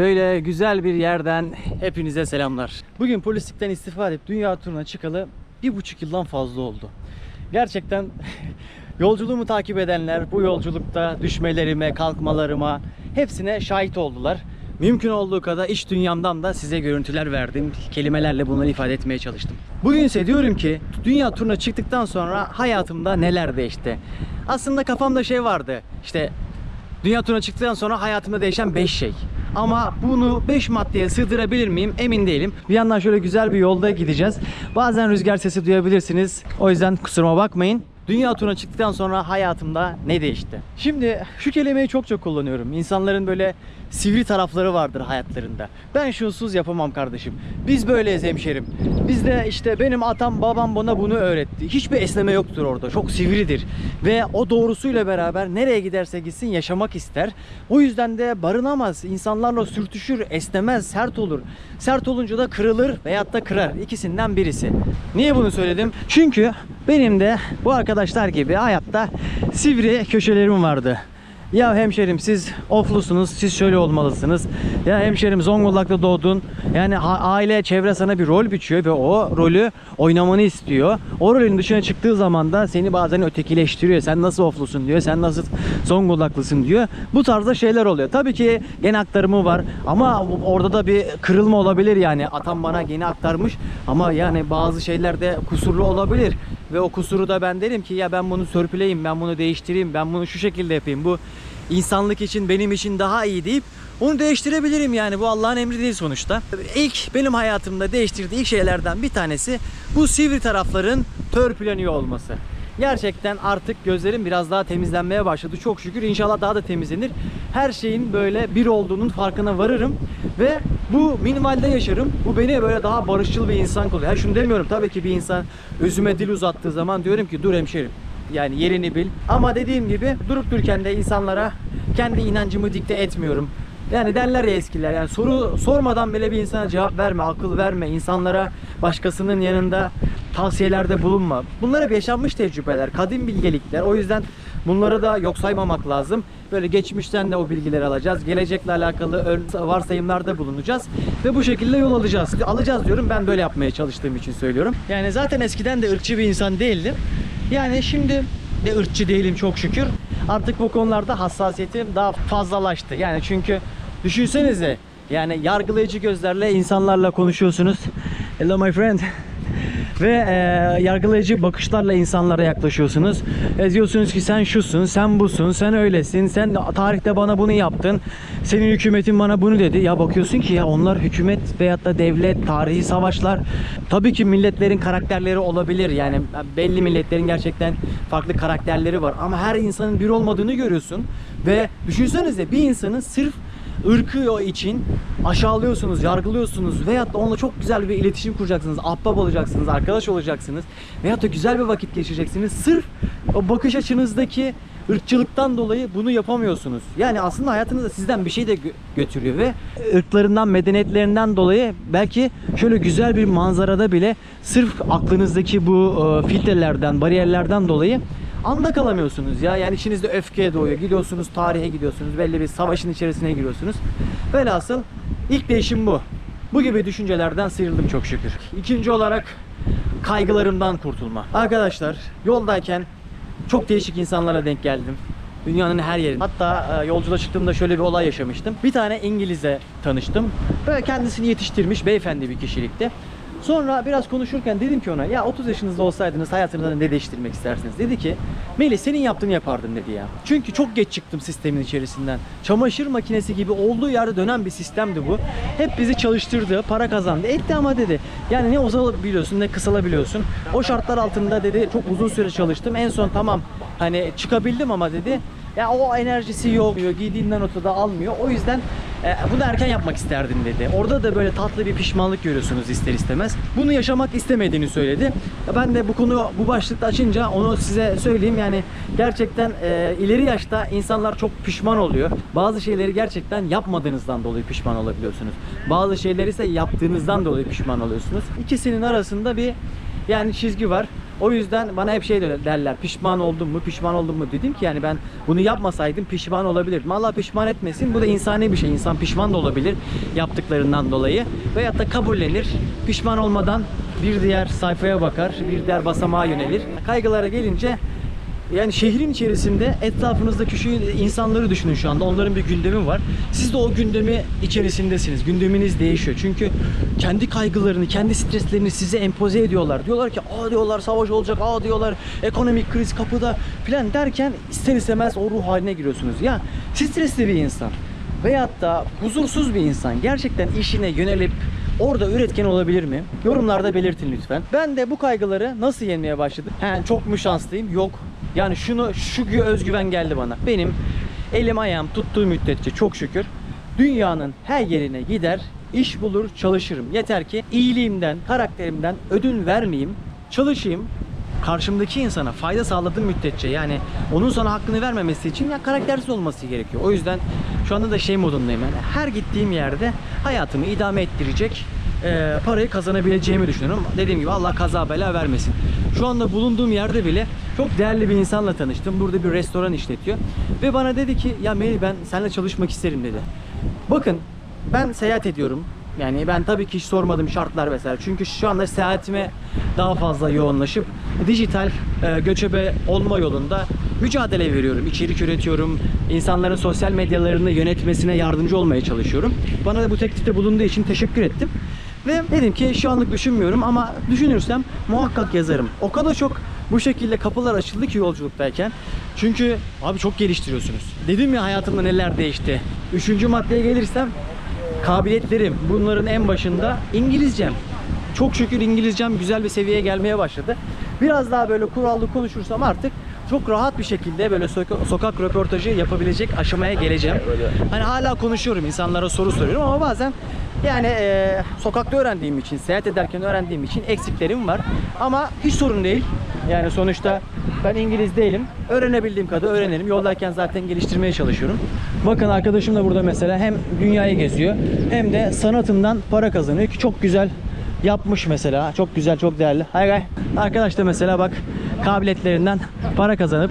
Şöyle güzel bir yerden hepinize selamlar. Bugün polislikten istifa edip dünya turuna çıkalı 1,5 yıldan fazla oldu. Gerçekten yolculuğumu takip edenler bu yolculukta düşmelerime, kalkmalarıma hepsine şahit oldular. Mümkün olduğu kadar iç dünyamdan da size görüntüler verdim. Kelimelerle bunları ifade etmeye çalıştım. Bugün ise diyorum ki dünya turuna çıktıktan sonra hayatımda neler değişti? Aslında kafamda şey vardı. İşte dünya turuna çıktıktan sonra hayatımda değişen 5 şey. Ama bunu 5 maddeye sığdırabilir miyim emin değilim. Bir yandan şöyle güzel bir yolda gideceğiz. Bazen rüzgar sesi duyabilirsiniz. O yüzden kusuruma bakmayın. Dünya turuna çıktıktan sonra hayatımda ne değişti? Şimdi şu kelimeyi çok kullanıyorum. İnsanların böyle sivri tarafları vardır hayatlarında. Ben şunsuz yapamam kardeşim. Biz böyleyiz hemşerim. Bizde işte benim atam babam bana bunu öğretti. Hiçbir esneme yoktur orada. Çok sivridir. Ve o doğrusuyla beraber nereye giderse gitsin yaşamak ister. O yüzden de barınamaz. İnsanlarla sürtüşür, esnemez, sert olur. Sert olunca da kırılır veyahut da kırar. İkisinden birisi. Niye bunu söyledim? Çünkü benim de bu arkadaşlar gibi hayatta sivri köşelerim vardı. Ya hemşerim siz oflusunuz, siz şöyle olmalısınız. Ya hemşerim Zonguldak'ta doğdun. Yani aile, çevre sana bir rol biçiyor ve o rolü oynamanı istiyor. O rolün dışına çıktığı zaman da seni bazen ötekileştiriyor. Sen nasıl oflusun diyor, sen nasıl Zonguldaklısın diyor. Bu tarzda şeyler oluyor. Tabii ki gen aktarımı var ama orada da bir kırılma olabilir yani. Atam bana geni aktarmış ama yani bazı şeylerde kusurlu olabilir. Ve o kusuru da ben derim ki ya ben bunu törpüleyeyim, ben bunu değiştireyim, ben bunu şu şekilde yapayım. Bu insanlık için, benim için daha iyi deyip onu değiştirebilirim yani. Bu Allah'ın emri değil sonuçta. İlk benim hayatımda değiştirdiği ilk şeylerden bir tanesi bu sivri tarafların törpüleniyor olması. Gerçekten artık gözlerim biraz daha temizlenmeye başladı. Çok şükür inşallah daha da temizlenir. Her şeyin böyle bir olduğunun farkına varırım. Ve bu minimalde yaşarım. Bu beni böyle daha barışçıl bir insan kılıyor. Şunu demiyorum tabii ki bir insan özüme dil uzattığı zaman diyorum ki dur hemşerim. Yani yerini bil. Ama dediğim gibi durup dururken de insanlara kendi inancımı dikte etmiyorum. Yani derler ya eskiler, yani soru sormadan bile bir insana cevap verme, akıl verme, insanlara başkasının yanında tavsiyelerde bulunma. Bunlar hep yaşanmış tecrübeler, kadim bilgelikler. O yüzden bunları da yok saymamak lazım. Böyle geçmişten de o bilgileri alacağız. Gelecekle alakalı varsayımlarda bulunacağız. Ve bu şekilde yol alacağız. Alacağız diyorum, ben böyle yapmaya çalıştığım için söylüyorum. Yani zaten eskiden de ırkçı bir insan değildim. Yani şimdi de ırkçı değilim çok şükür. Artık bu konularda hassasiyetim daha fazlalaştı. Yani çünkü düşünsenize, yani yargılayıcı gözlerle insanlarla konuşuyorsunuz. Hello my friend. Ve yargılayıcı bakışlarla insanlara yaklaşıyorsunuz. Diyorsunuz ki sen şusun, sen busun, sen öylesin, sen tarihte bana bunu yaptın, senin hükümetin bana bunu dedi. Ya bakıyorsun ki ya onlar hükümet veyahut da devlet, tarihi savaşlar. Tabii ki milletlerin karakterleri olabilir. Yani belli milletlerin gerçekten farklı karakterleri var. Ama her insanın bir olmadığını görüyorsun. Ve düşünsenize bir insanın sırf ırkı için aşağılıyorsunuz, yargılıyorsunuz veyahut da onunla çok güzel bir iletişim kuracaksınız, ahbap olacaksınız, arkadaş olacaksınız veyahut da güzel bir vakit geçireceksiniz. Sırf o bakış açınızdaki ırkçılıktan dolayı bunu yapamıyorsunuz. Yani aslında hayatınızda sizden bir şey de götürüyor ve ırklarından, medeniyetlerinden dolayı belki şöyle güzel bir manzarada bile sırf aklınızdaki bu filtrelerden, bariyerlerden dolayı anda kalamıyorsunuz ya. Yani içinizde öfkeye doğuyor. Gidiyorsunuz, tarihe gidiyorsunuz. Belli bir savaşın içerisine giriyorsunuz. Velhasıl ilk değişim bu. Bu gibi düşüncelerden sıyrıldım çok şükür. İkinci olarak kaygılarımdan kurtulma. Arkadaşlar yoldayken çok değişik insanlara denk geldim. Dünyanın her yerinde. Hatta yolculuğa çıktığımda şöyle bir olay yaşamıştım. Bir tane İngiliz'e tanıştım. Böyle kendisini yetiştirmiş beyefendi bir kişilikte. Sonra biraz konuşurken dedim ki ona ya 30 yaşınızda olsaydınız hayatınızda ne değiştirmek istersiniz? Dedi ki Melih senin yaptığını yapardım dedi ya. Çünkü çok geç çıktım sistemin içerisinden. Çamaşır makinesi gibi olduğu yerde dönen bir sistemdi bu. Hep bizi çalıştırdı, para kazandı, etti ama dedi. Yani ne uzalabiliyorsun ne kısalabiliyorsun. O şartlar altında dedi çok uzun süre çalıştım. En son tamam hani çıkabildim ama dedi ya o enerjisi yok, giydiğinden ortada almıyor. O yüzden bunu erken yapmak isterdim dedi. Orada da böyle tatlı bir pişmanlık görüyorsunuz ister istemez. Bunu yaşamak istemediğini söyledi. Ben de bu konu bu başlıkta açınca onu size söyleyeyim. Yani gerçekten ileri yaşta insanlar çok pişman oluyor. Bazı şeyleri gerçekten yapmadığınızdan dolayı pişman olabiliyorsunuz. Bazı şeyleri ise yaptığınızdan dolayı pişman oluyorsunuz. İkisinin arasında bir yani çizgi var. O yüzden bana hep şey derler, pişman oldun mu, pişman oldun mu? Dedim ki yani ben bunu yapmasaydım pişman olabilirdim. Allah pişman etmesin, bu da insani bir şey. İnsan pişman da olabilir yaptıklarından dolayı. Veyahut da kabullenir, pişman olmadan bir diğer sayfaya bakar, bir diğer basamağa yönelir. Kaygılara gelince, yani şehrin içerisinde etrafınızdaki şu insanları düşünün şu anda. Onların bir gündemi var. Siz de o gündemi içerisindesiniz. Gündeminiz değişiyor. Çünkü kendi kaygılarını, kendi streslerini size empoze ediyorlar. Diyorlar ki diyorlar savaş olacak, diyorlar ekonomik kriz kapıda falan derken ister istemez o ruh haline giriyorsunuz. Ya stresli bir insan veyahut da huzursuz bir insan gerçekten işine yönelip orada üretken olabilir mi? Yorumlarda belirtin lütfen. Ben de bu kaygıları nasıl yenmeye başladım? Çok mu şanslıyım? Yok. Yani şu özgüven geldi bana. Benim elim ayağım tuttuğu müddetçe çok şükür dünyanın her yerine gider, iş bulur, çalışırım. Yeter ki iyiliğimden, karakterimden ödün vermeyeyim, çalışayım. Karşımdaki insana fayda sağladığım müddetçe, yani onun sana hakkını vermemesi için ya karaktersiz olması gerekiyor. O yüzden şu anda da şey modundayım, yani her gittiğim yerde hayatımı idame ettirecek parayı kazanabileceğimi düşünüyorum. Dediğim gibi Allah kaza bela vermesin. Şu anda bulunduğum yerde bile çok değerli bir insanla tanıştım. Burada bir restoran işletiyor. Ve bana dedi ki ya Melih, ben seninle çalışmak isterim dedi. Bakın ben seyahat ediyorum. Yani ben tabii ki hiç sormadım şartlar vesaire. Çünkü şu anda seyahatime daha fazla yoğunlaşıp dijital göçebe olma yolunda mücadele veriyorum. İçerik üretiyorum. İnsanların sosyal medyalarını yönetmesine yardımcı olmaya çalışıyorum. Bana da bu teklifte bulunduğu için teşekkür ettim. Ve dedim ki şu anlık düşünmüyorum ama düşünürsem muhakkak yazarım. O kadar çok bu şekilde kapılar açıldı ki yolculuktayken. Çünkü abi çok geliştiriyorsunuz. Dedim ya hayatımda neler değişti. Üçüncü maddeye gelirsem kabiliyetlerim. Bunların en başında İngilizcem. Çok şükür İngilizcem güzel bir seviyeye gelmeye başladı. Biraz daha böyle kurallı konuşursam artık çok rahat bir şekilde böyle sokak röportajı yapabilecek aşamaya geleceğim. Hani hala konuşuyorum, insanlara soru soruyorum ama bazen yani sokakta öğrendiğim için, seyahat ederken öğrendiğim için eksiklerim var. Ama hiç sorun değil. Yani sonuçta ben İngiliz değilim. Öğrenebildiğim kadar öğrenirim. Yoldayken zaten geliştirmeye çalışıyorum. Bakın arkadaşım da burada mesela hem dünyayı geziyor hem de sanatından para kazanıyor ki çok güzel yapmış mesela. Çok güzel, çok değerli. Hay. Arkadaş da mesela bak kabiliyetlerinden para kazanıp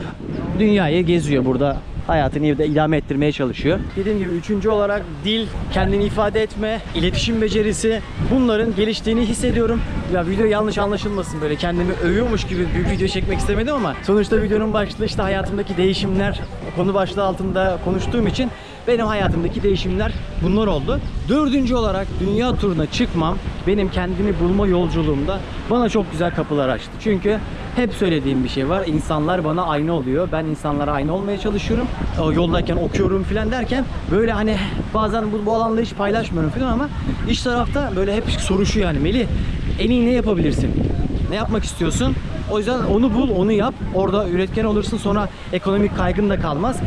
dünyayı geziyor burada. Hayatını idame ettirmeye çalışıyor. Dediğim gibi üçüncü olarak dil, kendini ifade etme, iletişim becerisi, bunların geliştiğini hissediyorum. Ya video yanlış anlaşılmasın, böyle kendimi övüyormuş gibi bir video çekmek istemedim ama sonuçta videonun başlığı işte hayatımdaki değişimler, konu başlığı altında konuştuğum için benim hayatımdaki değişimler bunlar oldu. Dördüncü olarak dünya turuna çıkmam benim kendimi bulma yolculuğumda bana çok güzel kapılar açtı. Çünkü hep söylediğim bir şey var. İnsanlar bana ayna oluyor. Ben insanlara ayna olmaya çalışıyorum. Yoldayken okuyorum filan derken böyle hani bazen bu alanda hiç paylaşmıyorum filan ama iç tarafta böyle hep soru şu, yani Melih en iyi ne yapabilirsin? Ne yapmak istiyorsun? O yüzden onu bul, onu yap. Orada üretken olursun, sonra ekonomik kaygın da kalmaz.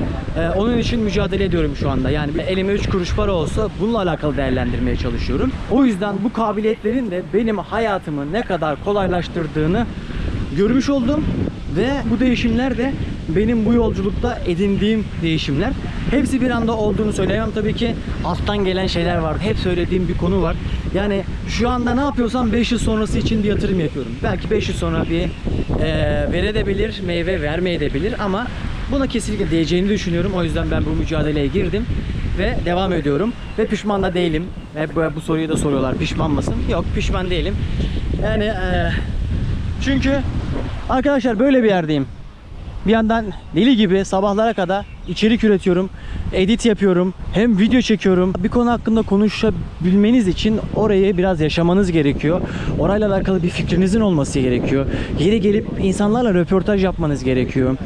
Onun için mücadele ediyorum şu anda. Yani elime 3 kuruş para olsa bununla alakalı değerlendirmeye çalışıyorum. O yüzden bu kabiliyetlerin de benim hayatımı ne kadar kolaylaştırdığını görmüş oldum. Ve bu değişimler de benim bu yolculukta edindiğim değişimler. Hepsi bir anda olduğunu söyleyemem. Tabii ki alttan gelen şeyler var. Hep söylediğim bir konu var. Yani şu anda ne yapıyorsam 5 yıl sonrası için bir yatırım yapıyorum. Belki 5 yıl sonra bir verebilir, meyve vermeyebilir ama buna kesinlikle değeceğini düşünüyorum. O yüzden ben bu mücadeleye girdim ve devam ediyorum. Ve pişman da değilim. Hep bu soruyu da soruyorlar. Pişman mısın? Yok, pişman değilim. Yani çünkü arkadaşlar böyle bir yerdeyim. Bir yandan deli gibi sabahlara kadar içerik üretiyorum, edit yapıyorum, hem video çekiyorum. Bir konu hakkında konuşabilmeniz için orayı biraz yaşamanız gerekiyor. Orayla alakalı bir fikrinizin olması gerekiyor. Yeri gelip insanlarla röportaj yapmanız gerekiyor.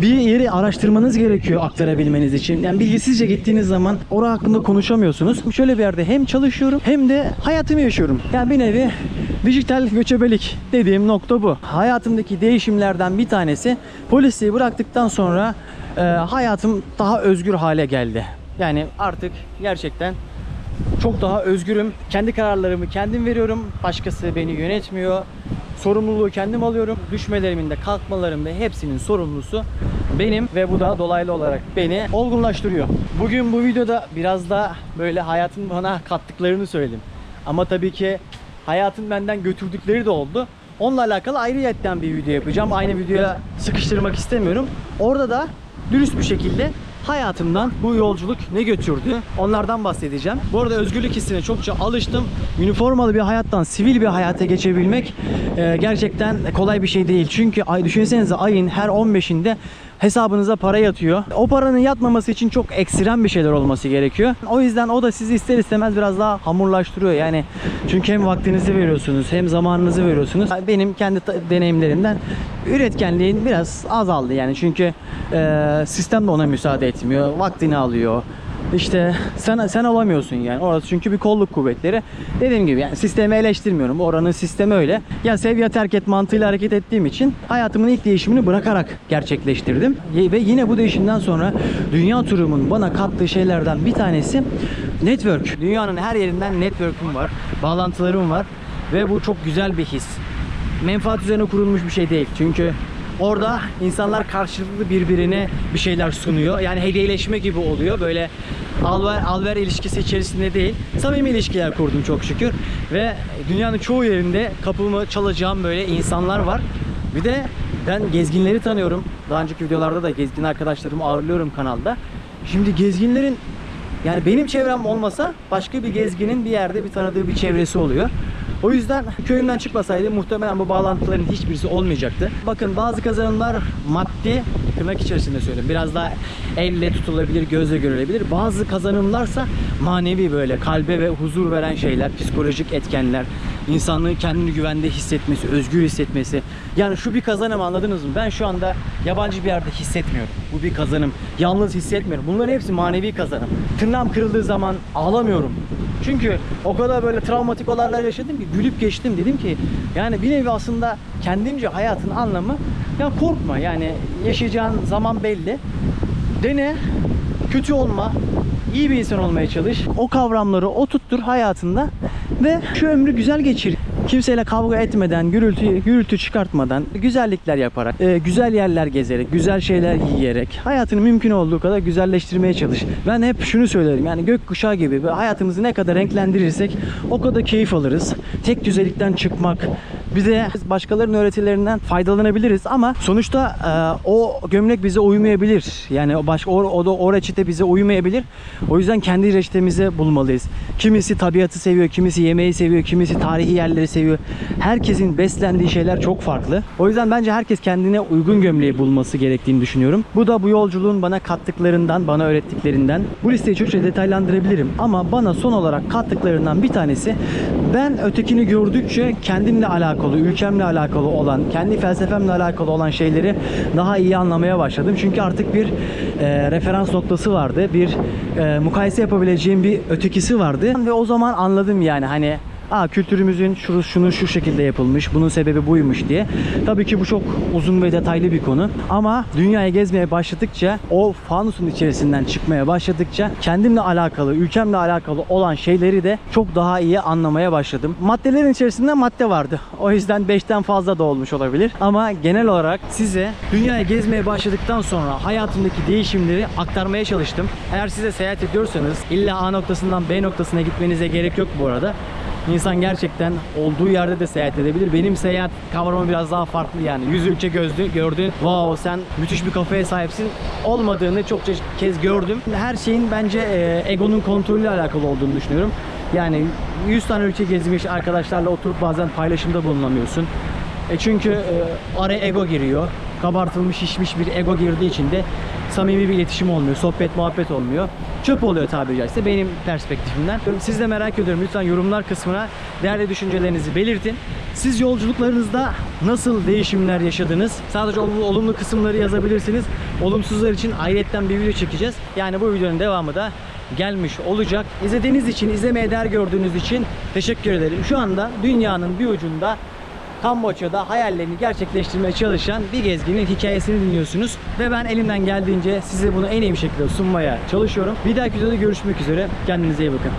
Bir yeri araştırmanız gerekiyor aktarabilmeniz için. Yani bilgisizce gittiğiniz zaman orası hakkında konuşamıyorsunuz. Şöyle bir yerde hem çalışıyorum hem de hayatımı yaşıyorum. Yani bir nevi dijital göçebelik dediğim nokta bu. Hayatımdaki değişimlerden bir tanesi, polisliği bıraktıktan sonra hayatım daha özgür hale geldi. Yani artık gerçekten çok daha özgürüm. Kendi kararlarımı kendim veriyorum. Başkası beni yönetmiyor. Sorumluluğu kendim alıyorum. Düşmelerimin de kalkmalarım da hepsinin sorumlusu benim ve bu da dolaylı olarak beni olgunlaştırıyor. Bugün bu videoda biraz da böyle hayatın bana kattıklarını söyledim. Ama tabii ki hayatın benden götürdükleri de oldu. Onunla alakalı ayrıyetten bir video yapacağım. Aynı videoya sıkıştırmak istemiyorum. Orada da dürüst bir şekilde hayatımdan bu yolculuk ne götürdü onlardan bahsedeceğim. Bu arada özgürlük hissine çokça alıştım. Üniformalı bir hayattan sivil bir hayata geçebilmek gerçekten kolay bir şey değil. Çünkü düşünsenize ayın her 15'inde hesabınıza para yatıyor. O paranın yatmaması için çok ekstrem bir şeyler olması gerekiyor. O yüzden o da sizi ister istemez biraz daha hamurlaştırıyor. Yani çünkü hem vaktinizi veriyorsunuz hem zamanınızı veriyorsunuz. Benim kendi deneyimlerimden üretkenliğin biraz azaldı yani. Çünkü sistem de ona müsaade etmiyor. Vaktini alıyor. İşte sen olamıyorsun yani. Orası çünkü bir kolluk kuvvetleri. Dediğim gibi yani sistemi eleştirmiyorum. Oranın sistemi öyle. Ya sev ya terk et mantığıyla hareket ettiğim için hayatımın ilk değişimini bırakarak gerçekleştirdim. Ve yine bu değişimden sonra dünya turumun bana kattığı şeylerden bir tanesi network. Dünyanın her yerinden network'üm var. Bağlantılarım var. Ve bu çok güzel bir his. Menfaat üzerine kurulmuş bir şey değil. Çünkü orada insanlar karşılıklı birbirine bir şeyler sunuyor. Yani hediyeleşme gibi oluyor. Böyle al-ver ilişkisi içerisinde değil. Samimi ilişkiler kurdum çok şükür. Ve dünyanın çoğu yerinde kapımı çalacağım böyle insanlar var. Bir de ben gezginleri tanıyorum. Daha önceki videolarda da gezgin arkadaşlarımı ağırlıyorum kanalda. Şimdi gezginlerin yani benim çevrem olmasa başka bir gezginin bir yerde bir tanıdığı bir çevresi oluyor. O yüzden köyümden çıkmasaydı muhtemelen bu bağlantıların hiçbirisi olmayacaktı. Bakın bazı kazanımlar maddi, tırnak içerisinde söyleyeyim, biraz daha elle tutulabilir, gözle görülebilir. Bazı kazanımlarsa manevi, böyle kalbe ve huzur veren şeyler, psikolojik etkenler, insanlığın kendini güvende hissetmesi, özgür hissetmesi. Yani şu bir kazanım, anladınız mı? Ben şu anda yabancı bir yerde hissetmiyorum. Bu bir kazanım. Yalnız hissetmiyorum. Bunların hepsi manevi kazanım. Tırnağım kırıldığı zaman ağlamıyorum. Çünkü o kadar böyle travmatik olaylar yaşadım ki gülüp geçtim, dedim ki yani bir nevi aslında kendimce hayatın anlamı, ya korkma yani, yaşayacağın zaman belli. Dene, kötü olma, iyi bir insan olmaya çalış. O kavramları oturttur hayatında ve şu ömrü güzel geçir. Kimseyle kavga etmeden, gürültü çıkartmadan, güzellikler yaparak, güzel yerler gezerek, güzel şeyler yiyerek hayatını mümkün olduğu kadar güzelleştirmeye çalış. Ben hep şunu söylerim, yani gökkuşağı gibi hayatımızı ne kadar renklendirirsek o kadar keyif alırız. Tek düzelikten çıkmak, bir de başkalarının öğretilerinden faydalanabiliriz ama sonuçta o gömlek bize uymayabilir. Yani o reçete bize uymayabilir. O yüzden kendi reçetemizi bulmalıyız. Kimisi tabiatı seviyor, kimisi yemeği seviyor, kimisi tarihi yerleri seviyor. Herkesin beslendiği şeyler çok farklı. O yüzden bence herkes kendine uygun gömleği bulması gerektiğini düşünüyorum. Bu da bu yolculuğun bana kattıklarından, bana öğrettiklerinden. Bu listeyi çokça detaylandırabilirim ama bana son olarak kattıklarından bir tanesi, ben ötekini gördükçe kendimle alakalı, ülkemle alakalı olan, kendi felsefemle alakalı olan şeyleri daha iyi anlamaya başladım. Çünkü artık bir referans noktası vardı. Bir mukayese yapabileceğim bir ötekisi vardı. Ve o zaman anladım yani hani kültürümüzün şunu şu şekilde yapılmış, bunun sebebi buymuş diye. Tabii ki bu çok uzun ve detaylı bir konu ama dünyayı gezmeye başladıkça, o fanusun içerisinden çıkmaya başladıkça kendimle alakalı, ülkemle alakalı olan şeyleri de çok daha iyi anlamaya başladım. Maddelerin içerisinde madde vardı. O yüzden 5'ten fazla da olmuş olabilir. Ama genel olarak size dünyayı gezmeye başladıktan sonra hayatımdaki değişimleri aktarmaya çalıştım. Eğer size seyahat ediyorsanız illa A noktasından B noktasına gitmenize gerek yok bu arada. İnsan gerçekten olduğu yerde de seyahat edebilir. Benim seyahat kavramım biraz daha farklı yani. 100 ülke gördün. Wow, sen müthiş bir kafaya sahipsin. Olmadığını çokça kez gördüm. Her şeyin bence egonun kontrolüyle alakalı olduğunu düşünüyorum. Yani 100 tane ülke gezmiş arkadaşlarla oturup bazen paylaşımda bulunamıyorsun. Çünkü araya ego giriyor. Kabartılmış, şişmiş bir ego girdiği için de samimi bir iletişim olmuyor. Sohbet, muhabbet olmuyor. Çöp oluyor tabiri caizse benim perspektifimden. Siz de merak ediyorum. Lütfen yorumlar kısmına değerli düşüncelerinizi belirtin. Siz yolculuklarınızda nasıl değişimler yaşadınız? Sadece olumlu kısımları yazabilirsiniz. Olumsuzlar için ayrıyetten bir video çekeceğiz. Yani bu videonun devamı da gelmiş olacak. İzlediğiniz için, izlemeye değer gördüğünüz için teşekkür ederim. Şu anda dünyanın bir ucunda, Kamboçya'da hayallerini gerçekleştirmeye çalışan bir gezginin hikayesini dinliyorsunuz. Ve ben elimden geldiğince size bunu en iyi bir şekilde sunmaya çalışıyorum. Bir dahaki videoda görüşmek üzere. Kendinize iyi bakın.